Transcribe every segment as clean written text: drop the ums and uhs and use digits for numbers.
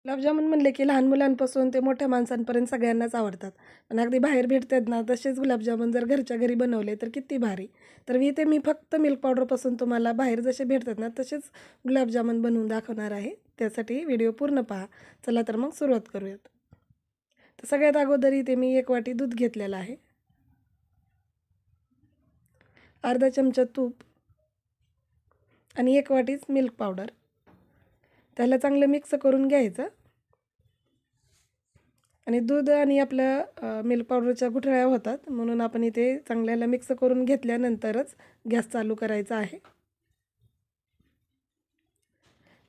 गुलाबजामुन म्हणले की लहान मुलांपासून ते मोठ्या माणसांपर्यंत सगळ्यांनाच आवडतात. पण अगदी बाहेर भेटतात ना, तसेच गुलाबजामुन जर घरच्या घरी बनवले तर किती भारी. तर मी फक्त मिल्क पावडरपासून तुम्हाला बाहेर जसे भेटतात ना, तसेच गुलाबजामुन बनवून दाखवणार आहे. त्यासाठी व्हिडिओ पूर्ण पहा. चला तर मग सुरुवात करूयात. तर सगळ्यात अगोदर इथे मी 1 वाटी दूध घेतलेलं आहे. अर्धा चमचा तूप आणि 1 वाटीच मिल्क पावडर. त्याला चांगलं मिक्स करून घ्यायचं. आणि दूध आणि आपलं मिल्क पावडरच्या गुठळ्या होतात, म्हणून आपण इथे चांगल्याला मिक्स करून घेतल्यानंतरच गॅस चालू करायचा आहे.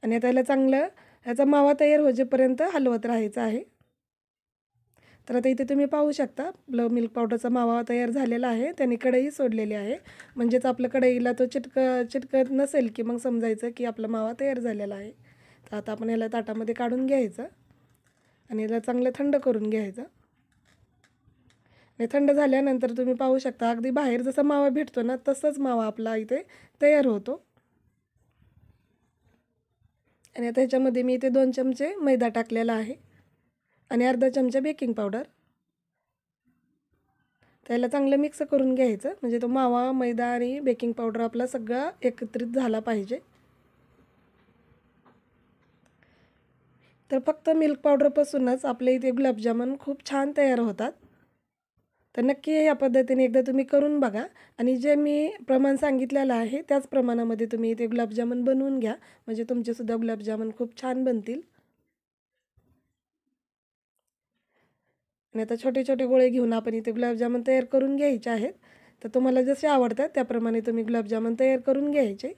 आणि त्याला चांगलं ह्याचा मावा तयार होईपर्यंत हलवत राहायचं आहे. तर आता इथे तुम्ही पाहू शकता आपलं मिल्क पावडरचा मावा तयार झालेला आहे. त्याने कढई सोडलेली आहे. म्हणजेच आपलं कढईला तो चिटकत नसेल की मग समजायचं की आपला मावा तयार झालेला आहे. तर आता आपण याला ताटामध्ये काढून घ्यायचं आणि याला चांगलं थंड करून घ्यायचं. आणि थंड झाल्यानंतर तुम्ही पाहू शकता अगदी बाहेर जसा मावा भेटतो ना, तसंच मावा आपला इथे तयार होतो. आणि आता ह्याच्यामध्ये मी इथे 2 चमचे मैदा टाकलेला आहे आणि अर्धा चमचा बेकिंग पावडर. त्याला चांगलं मिक्स करून घ्यायचं, म्हणजे तो मावा, मैदा आणि बेकिंग पावडर आपला सगळा एकत्रित झाला पाहिजे. तर फक्त मिल्क पावडरपासूनच आपल्या इथे गुलाबजामुन खूप छान तयार होतात. तर नक्की या पद्धतीने एकदा तुम्ही करून बघा आणि जे मी प्रमाण सांगितलेलं आहे त्याच प्रमाणामध्ये तुम्ही इथे गुलाबजामुन बनवून घ्या, म्हणजे तुमचेसुद्धा गुलाबजामुन खूप छान बनतील. आणि आता छोटे-छोटे गोळे घेऊन आपण इथे गुलाबजामुन तयार करून घ्यायचे आहेत. तर तुम्हाला जसे आवडतात त्याप्रमाणे तुम्ही गुलाबजामुन तयार करून घ्यायचे.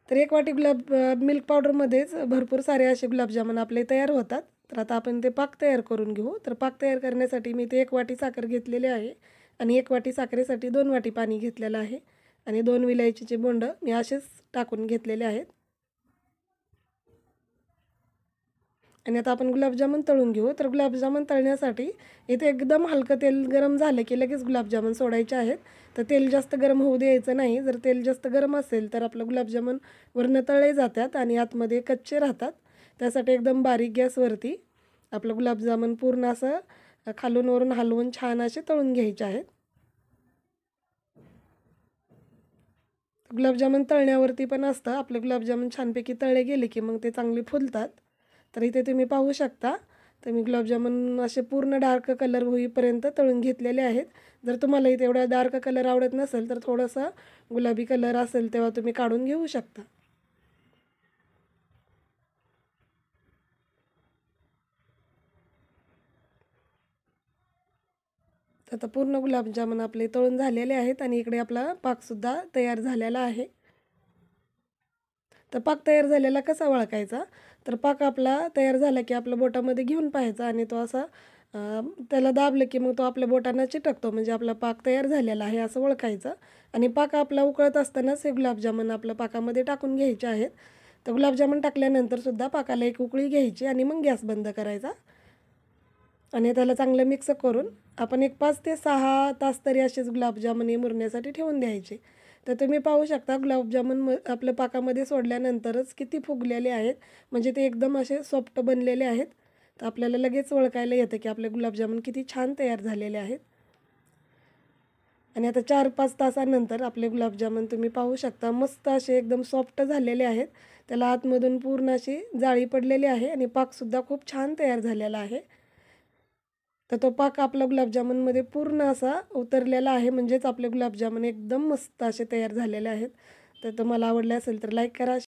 तर 1 वाटी मिल्क पावडरमध्येच भरपूर सारे असे गुलाबजामुन आपले तयार होतात. तर आता आपण ते पाक तयार करून घेऊ. तर पाक तयार करण्यासाठी मी इथे 1 वाटी साखर घेतलेली आहे आणि 1 वाटी साखरेसाठी 2 वाटी पाणी घेतलेलं आहे आणि 2 विलायचीचे बोंड मी असेच टाकून घेतलेले आहेत. आणि आता आपण गुलाबजामुन तळून घेऊ. तर गुलाबजामुन तळण्यासाठी इथे एकदम हलकं तेल गरम झालं की लगेच गुलाबजामुन सोडायचे आहेत. तर तेल जास्त गरम होऊ द्यायचं नाही. जर तेल जास्त गरम असेल तर आपलं गुलाबजामुन वरनं तळले जातात आणि आतमध्ये कच्चे राहतात. त्यासाठी एकदम बारीक गॅसवरती आपलं गुलाबजामुन पूर्ण असं खालून वरून हलवून छान असे तळून घ्यायचे आहेत. गुलाबजामुन तळण्यावरती पण असतं. आपले गुलाबजामुन छानपैकी तळले गेले की मग ते चांगले फुलतात. तर इथे तुम्ही पाहू शकता. तर मी गुलाबजामुन असे पूर्ण डार्क कलर होईपर्यंत तळून घेतलेले आहेत. जर तुम्हाला इथे एवढा डार्क कलर आवडत नसेल तर थोडासा गुलाबी कलर असेल तेव्हा तुम्ही काढून घेऊ शकता. तर आता पूर्ण गुलाबजामुन आपले तळून झालेले आहेत आणि इकडे आपला पाकसुद्धा तयार झालेला आहे. तर पाक तयार झालेला कसा ओळखायचा? तर पाक आपला तयार झाला की आपल्या बोटामध्ये घेऊन पाहायचा आणि तो असा त्याला दाबलं की मग तो आपल्या बोटांना चिटकतो, म्हणजे आपला पाक तयार झालेला आहे असं ओळखायचं. आणि पाक आपला उकळत असतानाच हे गुलाबजामुन आपलं पाकामध्ये टाकून घ्यायचे आहेत. तर गुलाबजामुन टाकल्यानंतर सुद्धा पाकाला एक उकळी घ्यायची आणि मग गॅस बंद करायचा. आणि त्याला चांगलं मिक्स करून आपण एक 5 ते 6 तास तरी असेच गुलाबजामुन हे मुरण्यासाठी ठेवून द्यायचे. तर तुम्ही पाहू शकता गुलाबजामुन आपल्या पाकामध्ये सोडल्यानंतरच किती फुगलेले आहेत, म्हणजे ते एकदम असे सॉफ्ट बनलेले आहेत. तर आपल्याला लगेच ओळखायला येतं की आपले गुलाबजामुन किती छान तयार झालेले आहेत. आणि आता 4-5 तासानंतर आपले गुलाबजामुन तुम्ही पाहू शकता मस्त असे एकदम सॉफ्ट झालेले आहेत. त्याला आतमधून पूर्ण अशी जाळी पडलेली आहे आणि पाकसुद्धा खूप छान तयार झालेला आहे. तर तो पाक आपला गुलाबजामुनमध्ये पूर्ण असा उतरलेला आहे, म्हणजेच आपले गुलाबजामुन एकदम मस्त असे तयार झालेले आहेत. तर तुम्हाला आवडले असेल तर लाईक करा.